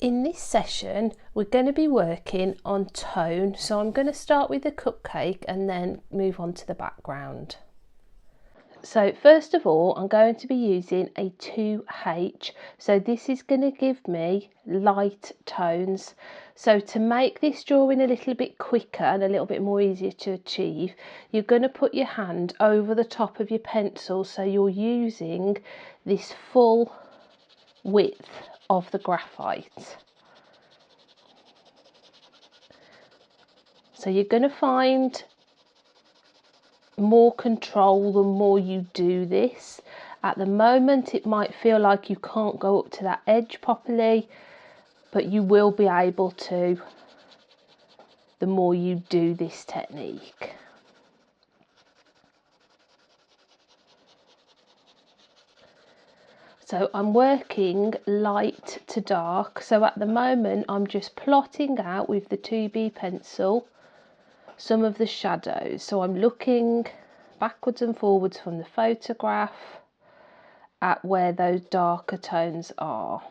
In this session, we're going to be working on tone, so I'm going to start with the cupcake and then move on to the background. So first of all, I'm going to be using a 2H, so this is going to give me light tones. So to make this drawing a little bit quicker and a little bit more easier to achieve, you're going to put your hand over the top of your pencil, so you're using this full width of the graphite. So you're going to find more control the more you do this. At the moment it might feel like you can't go up to that edge properly, but you will be able to the more you do this technique. So I'm working light to dark, so at the moment I'm just plotting out with the 2B pencil some of the shadows. So I'm looking backwards and forwards from the photograph at where those darker tones are.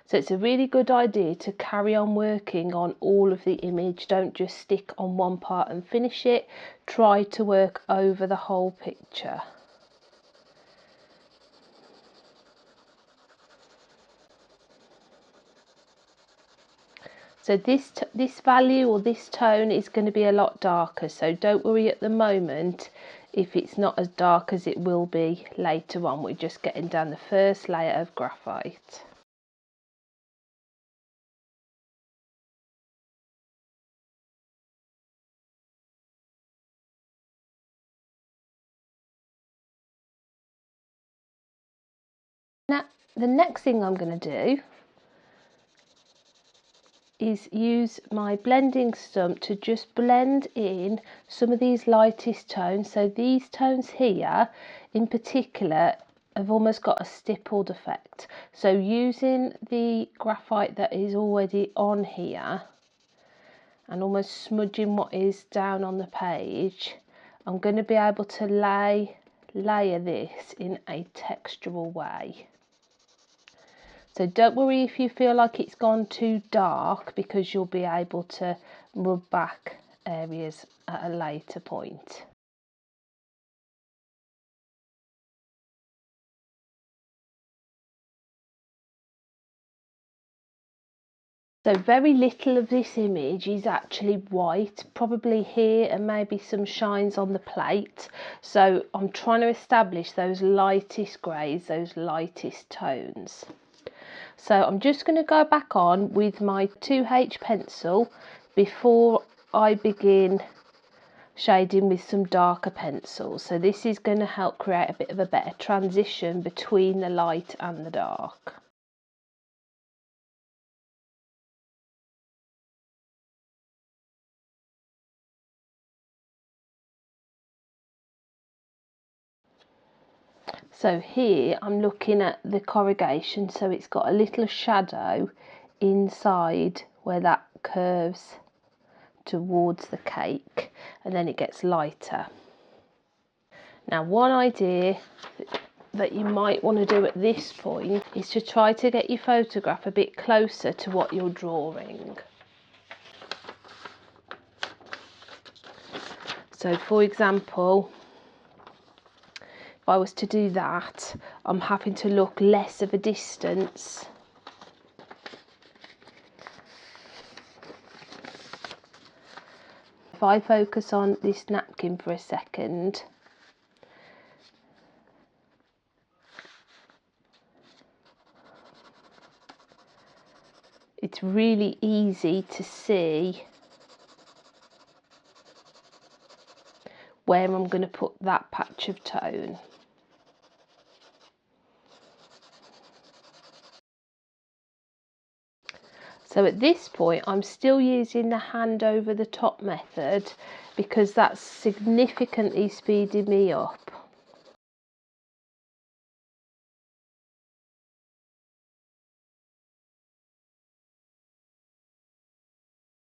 So it's a really good idea to carry on working on all of the image. Don't just stick on one part and finish it. Try to work over the whole picture. So this value or this tone is going to be a lot darker, so don't worry at the moment if it's not as dark as it will be later on. We're just getting down the first layer of graphite. Now the next thing I'm going to do is use my blending stump to just blend in some of these lightest tones. So these tones here in particular have almost got a stippled effect. So using the graphite that is already on here and almost smudging what is down on the page, I'm going to be able to layer this in a textural way. So don't worry if you feel like it's gone too dark, because you'll be able to rub back areas at a later point. So very little of this image is actually white, probably here and maybe some shines on the plate. So I'm trying to establish those lightest greys, those lightest tones. So I'm just going to go back on with my 2H pencil before I begin shading with some darker pencils. So this is going to help create a bit of a better transition between the light and the dark. So here I'm looking at the corrugation, so it's got a little shadow inside where that curves towards the cake, and then it gets lighter. Now one idea that you might want to do at this point is to try to get your photograph a bit closer to what you're drawing. So for example, if I was to do that, I'm having to look less of a distance. If I focus on this napkin for a second, it's really easy to see where I'm going to put that patch of tone. So at this point I'm still using the hand over the top method, because that's significantly speeding me up.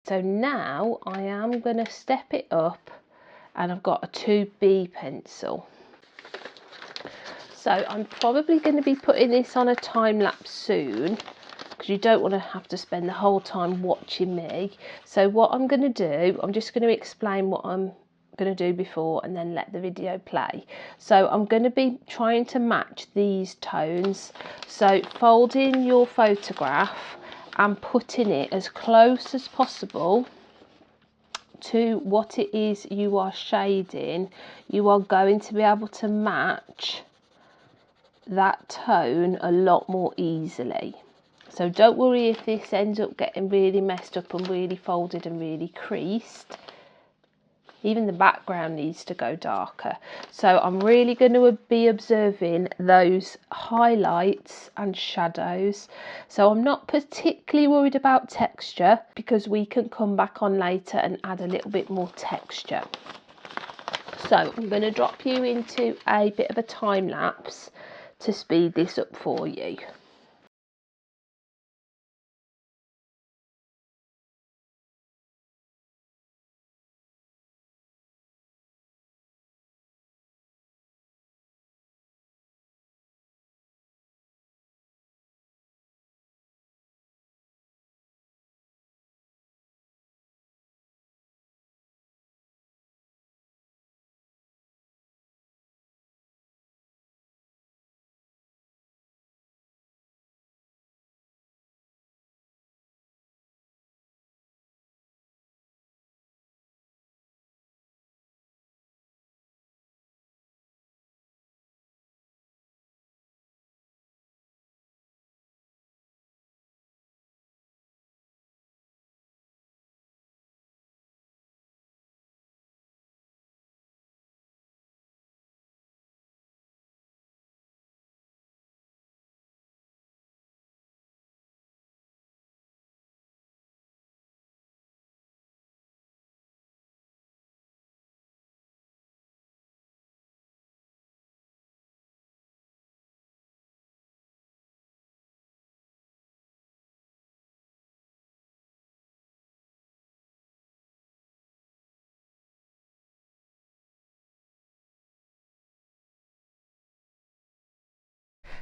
So now I am going to step it up, and I've got a 2B pencil. So I'm probably going to be putting this on a time lapse soon, because you don't want to have to spend the whole time watching me. So what I'm going to do, I'm just going to explain what I'm going to do before and then let the video play. So I'm going to be trying to match these tones, so folding your photograph and putting it as close as possible to what it is you are shading. You are going to be able to match that tone a lot more easily. So don't worry if this ends up getting really messed up and really folded and really creased. Even the background needs to go darker. So I'm really going to be observing those highlights and shadows. So I'm not particularly worried about texture, because we can come back on later and add a little bit more texture. So I'm going to drop you into a bit of a time lapse to speed this up for you.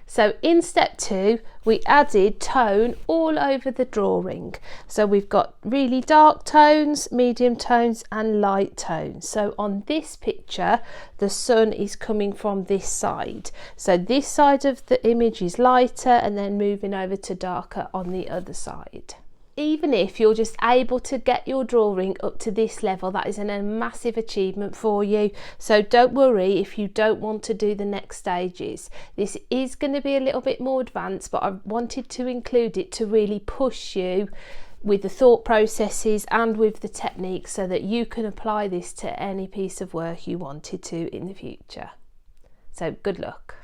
So in step 2, we added tone all over the drawing. So we've got really dark tones, medium tones and light tones. So on this picture, the sun is coming from this side. So this side of the image is lighter and then moving over to darker on the other side. Even if you're just able to get your drawing up to this level, that is a massive achievement for you. So don't worry if you don't want to do the next stages. This is going to be a little bit more advanced, but I wanted to include it to really push you with the thought processes and with the techniques, so that you can apply this to any piece of work you wanted to in the future. So good luck.